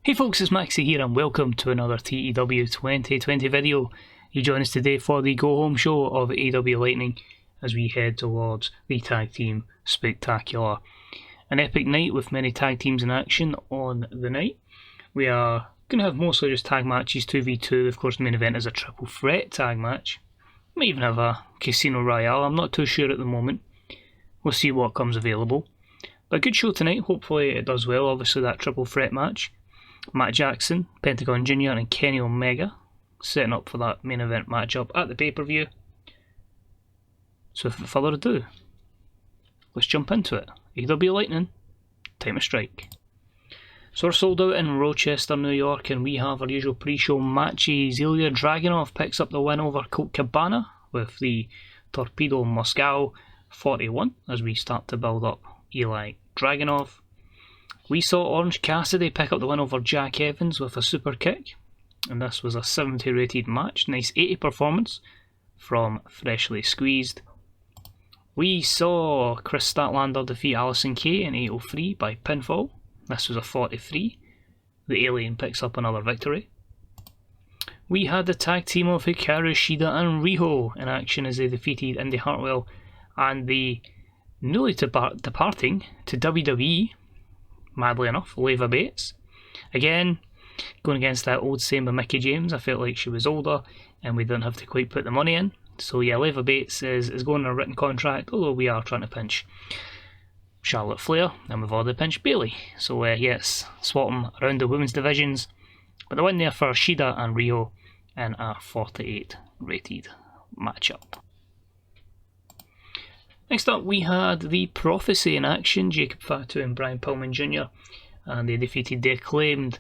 Hey folks, it's Maxie here and welcome to another TEW2020 video. You join us today for the go home show of AEW Lightning as we head towards the Tag Team Spectacular. An epic night with many tag teams in action on the night. We are going to have mostly just tag matches, 2v2. Of course, the main event is a triple threat tag match. Might even have a Casino Royale, I'm not too sure at the moment. We'll see what comes available. But a good show tonight, hopefully it does well. Obviously that triple threat match. Matt Jackson, Pentagon Jr and Kenny Omega setting up for that main event matchup at the pay-per-view. So without further ado, let's jump into it. AEW Lightning, time to strike. So we're sold out in Rochester, New York, and we have our usual pre-show matches. Ilya Dragunov picks up the win over Colt Cabana with the Torpedo Moscow 41 as we start to build up Eli Dragunov. We saw Orange Cassidy pick up the win over Jack Evans with a super kick, and this was a 70 rated match. Nice 80 performance from Freshly Squeezed. We saw Chris Statlander defeat Allysin Kay in 803 by pinfall. This was a 43. The Alien picks up another victory. We had the tag team of Hikaru Shida and Riho in action as they defeated Indy Hartwell and the newly departing to WWE, madly enough, Leva Bates. Again, going against that old saying by Mickie James, I felt like she was older and we didn't have to quite put the money in. So yeah, Leva Bates is going on a written contract, although we are trying to pinch Charlotte Flair and we've already pinched Bayley. So yes, swap them around the women's divisions. But the win there for Shida and Riho in a 48 rated matchup. Next up we had the Prophecy in action, Jacob Fatu and Brian Pillman Jr. And they defeated the Acclaimed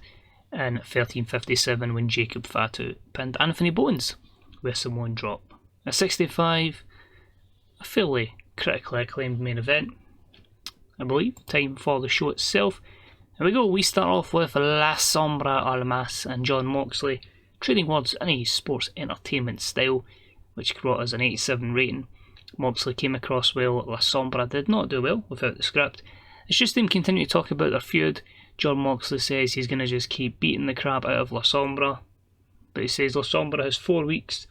in 13:57 when Jacob Fatu pinned Anthony Bowens with a Samoan drop. At 65, a fairly critically acclaimed main event, I believe. Time for the show itself. Here we go, we start off with La Sombra Almas and John Moxley trading words in a sports entertainment style, which brought us an 87 rating. Moxley came across well, La Sombra did not do well without the script. It's just them continuing to talk about their feud. John Moxley says he's going to just keep beating the crap out of La Sombra, but he says La Sombra has 4 weeks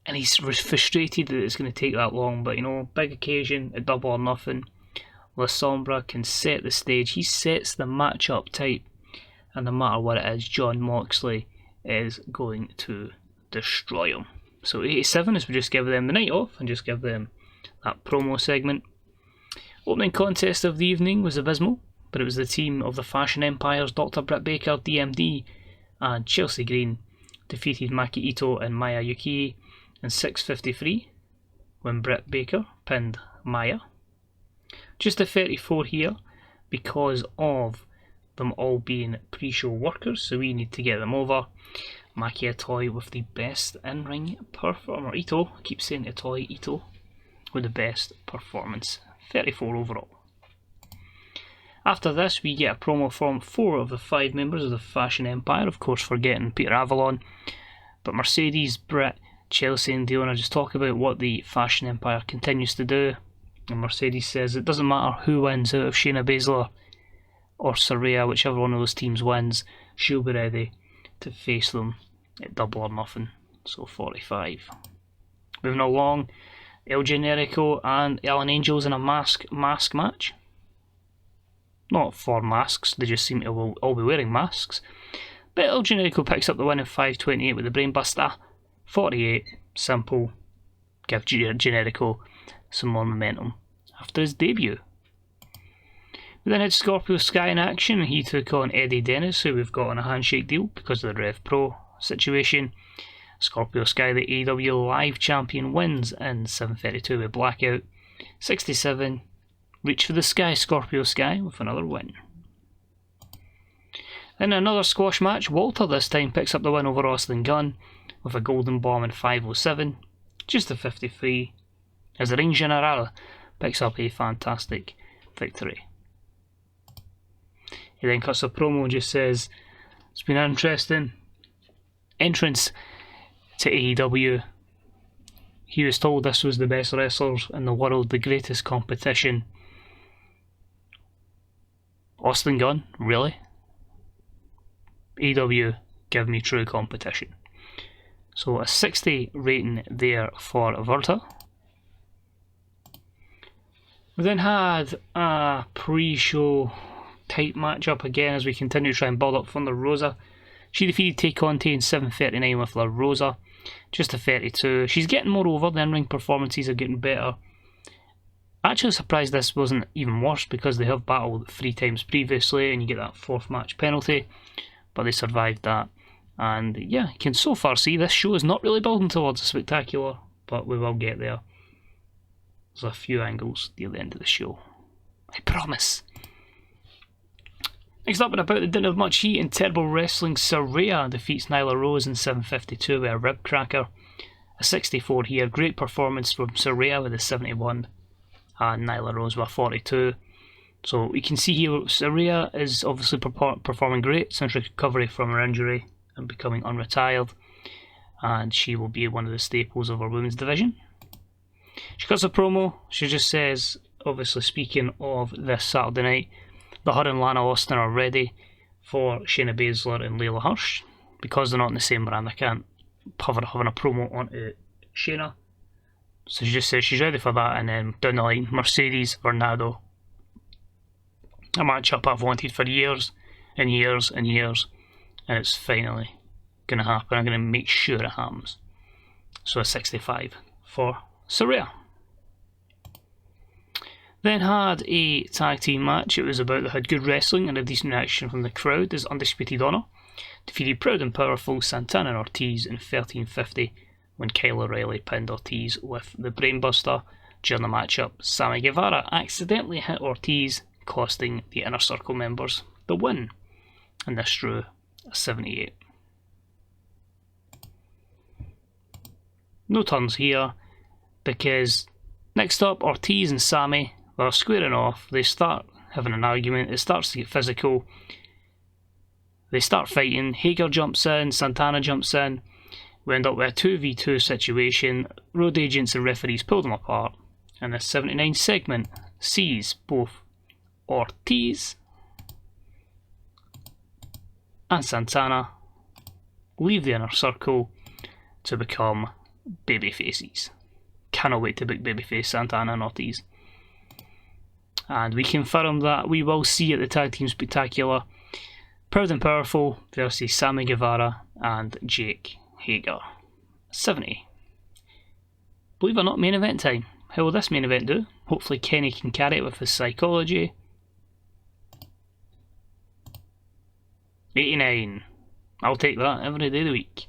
and he's frustrated that it's going to take that long, but you know, big occasion, a double or nothing. La Sombra can set the stage, he sets the matchup type, and no matter what it is, John Moxley is going to destroy him. So 87 is we just give them the night off and just give them that promo segment. Opening contest of the evening was abysmal, but it was the team of the Fashion Empire's Dr. Britt Baker, DMD, and Chelsea Green defeated Maki Ito and Maya Yuki in 6:53 when Britt Baker pinned Maya. Just a 34 here because of them all being pre-show workers, so we need to get them over. Maki Itoy with the best in-ring performer. Ito, I keep saying Itoy, Ito with the best performance. 34 overall. After this, we get a promo from 4 of the 5 members of the Fashion Empire, of course forgetting Peter Avalon. But Mercedes, Britt, Chelsea and Diona just talk about what the Fashion Empire continues to do. And Mercedes says it doesn't matter who wins out of Shayna Baszler or Saraya, whichever one of those teams wins, she'll be ready to face them at double or nothing. So 45. Moving along, El Generico and Alan Angels in a mask match. Not for masks, they just seem to all be wearing masks. But El Generico picks up the win in 5:28 with the Brainbuster. 48, simple. Give Generico some more momentum after his debut. We then had Scorpio Sky in action. He took on Eddie Dennis, who we've got on a handshake deal because of the Rev Pro situation. Scorpio Sky, the AEW Live Champion, wins in 7:32 with Blackout. 67, reach for the sky, Scorpio Sky with another win. Then another squash match. Walter this time picks up the win over Austin Gunn with a golden bomb in 5:07. Just a 53, as the Ring General picks up a fantastic victory. He then cuts a promo and just says, it's been an interesting entrance to AEW. He was told this was the best wrestlers in the world, the greatest competition. Austin Gunn, really? AEW, give me true competition. So a 60 rating there for Virta. We then had a pre-show type matchup again as we continue to try and build up Thunder Rosa. She defeated Tay Conti in 7:39 with La Rosa, just a 32. She's getting more over, the in-ring performances are getting better. Actually surprised this wasn't even worse because they have battled 3 times previously and you get that 4th match penalty, but they survived that. And yeah, you can so far see this show is not really building towards a spectacular, but we will get there. There's a few angles near the end of the show, I promise. Next up, and about the didn't have much heat in Terrible Wrestling, Saraya defeats Nyla Rose in 7:52 with a rib cracker. A 64 here, great performance from Saraya with a 71 and Nyla Rose with a 42. So we can see here Saraya is obviously performing great since recovery from her injury and becoming unretired, and she will be one of the staples of our women's division. She cuts a promo, she just says, obviously speaking of this Saturday night, that her and Lana Austin are ready for Shayna Baszler and Layla Hirsch. Because they're not in the same brand, I can't have her having a promo onto Shayna. So she just says she's ready for that, and then down the line, Mercedes Varnado. A matchup I've wanted for years and years and years, and it's finally going to happen. I'm going to make sure it happens. So a 65 for Saraya. Then had a tag team match. It was about that had good wrestling and a decent reaction from the crowd as Undisputed Honor defeated Proud and Powerful Santana and Ortiz in 13:50 when Kyle O'Reilly pinned Ortiz with the Brainbuster. During the matchup, Sammy Guevara accidentally hit Ortiz, costing the Inner Circle members the win, and this drew a 78. No turns here, because next up, Ortiz and Sammy are squaring off. They start having an argument. It starts to get physical. They start fighting. Hager jumps in. Santana jumps in. We end up with a 2v2 situation. Road agents and referees pull them apart. And this 79 segment sees both Ortiz and Santana leave the Inner Circle to become babyfaces. Cannot wait to book babyface Santana and Ortiz. And we confirm that we will see at the Tag Team Spectacular Proud and Powerful versus Sammy Guevara and Jake Hager. 70. Believe it or not, main event time. How will this main event do? Hopefully Kenny can carry it with his psychology. 89. I'll take that every day of the week.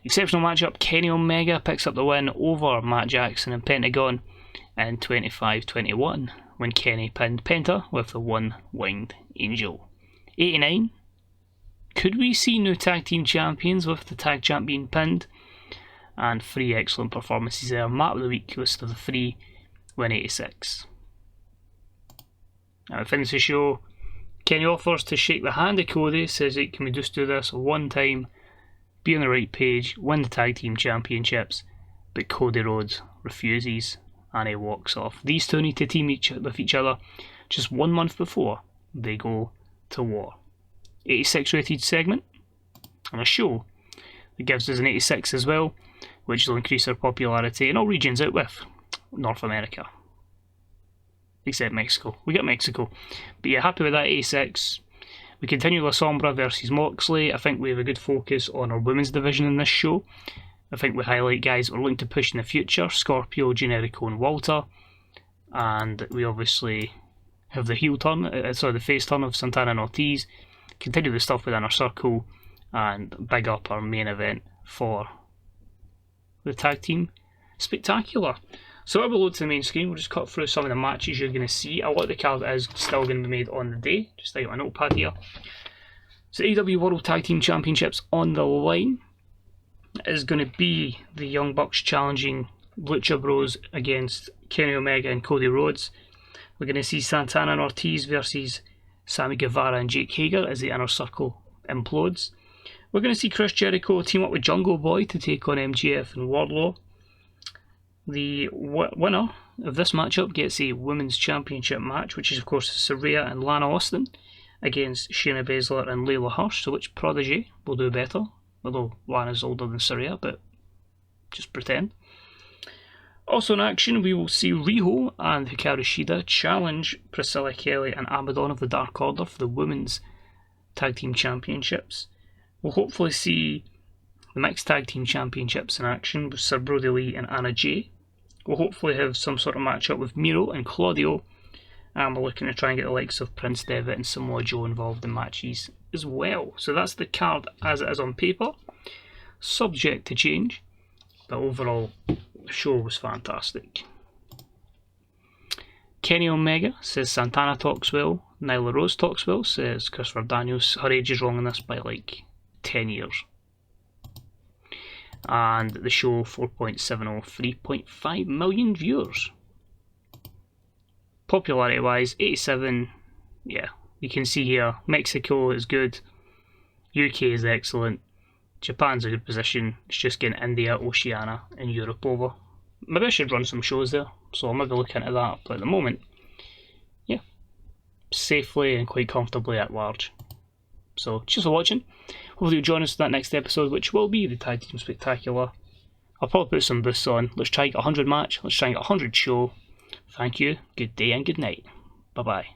Exceptional matchup, Kenny Omega picks up the win over Matt Jackson and Pentagon in 25-21 when Kenny pinned Penta with the one-winged angel. 89. Could we see new tag team champions with the tag champ being pinned? And 3 excellent performances there. Map of the week list of the 3 win 86. Now, finish the show. Kenny offers to shake the hand of Cody, says, hey, can we just do this one time, be on the right page, win the tag team championships, but Cody Rhodes refuses and he walks off. These two need to team with each other just 1 month before they go to war. 86 rated segment and a show that gives us an 86 as well, which will increase our popularity in all regions out with North America. Except Mexico. We got Mexico. But yeah, happy with that 86. We continue La Sombra versus Moxley. I think we have a good focus on our women's division in this show. I think we highlight guys we're looking to push in the future. Scorpio, Generico and Walter. And we obviously have the heel turn, the face turn of Santana and Ortiz. Continue the stuff with Inner Circle. And big up our main event for the tag team spectacular. So I'll load to the main screen. We'll just cut through some of the matches you're going to see. A lot of the card is still going to be made on the day. Just like my notepad here. So AEW World Tag Team Championships on the line is going to be the Young Bucks challenging Lucha Bros against Kenny Omega and Cody Rhodes. We're going to see Santana and Ortiz versus Sammy Guevara and Jake Hager as the Inner Circle implodes. We're going to see Chris Jericho team up with Jungle Boy to take on MJF and Wardlow. The winner of this matchup gets a Women's Championship match, which is of course Saraya and Lana Austin against Shayna Baszler and Layla Hirsch, so which protege will do better? Although Lana's older than Saraya, but just pretend. Also in action, we will see Riho and Hikaru Shida challenge Priscilla Kelly and Abaddon of the Dark Order for the Women's Tag Team Championships. We'll hopefully see the Mixed Tag Team Championships in action with Sir Brody Lee and Anna Jay. We'll hopefully have some sort of matchup with Miro and Claudio, and we're looking to try and get the likes of Prince Devitt and Samoa Joe involved in matches as well. So that's the card as it is on paper, subject to change, but overall the show was fantastic. Kenny Omega says Santana talks well. Nyla Rose talks well, says Christopher Daniels. Her age is wrong on this by like 10 years. And the show 4.70, 3.5 million viewers. Popularity wise, 87. Yeah, you can see here Mexico is good, UK is excellent, Japan's a good position. It's just getting India, Oceania and Europe over. Maybe I should run some shows there, so I'll maybe look into that, but at the moment, yeah, safely and quite comfortably at large. So cheers for watching. Hopefully you'll join us for that next episode, which will be the Tag Team Spectacular. I'll probably put some boosts on. Let's try and get 100 match, let's try and get 100 show. Thank you, good day and good night. Bye bye.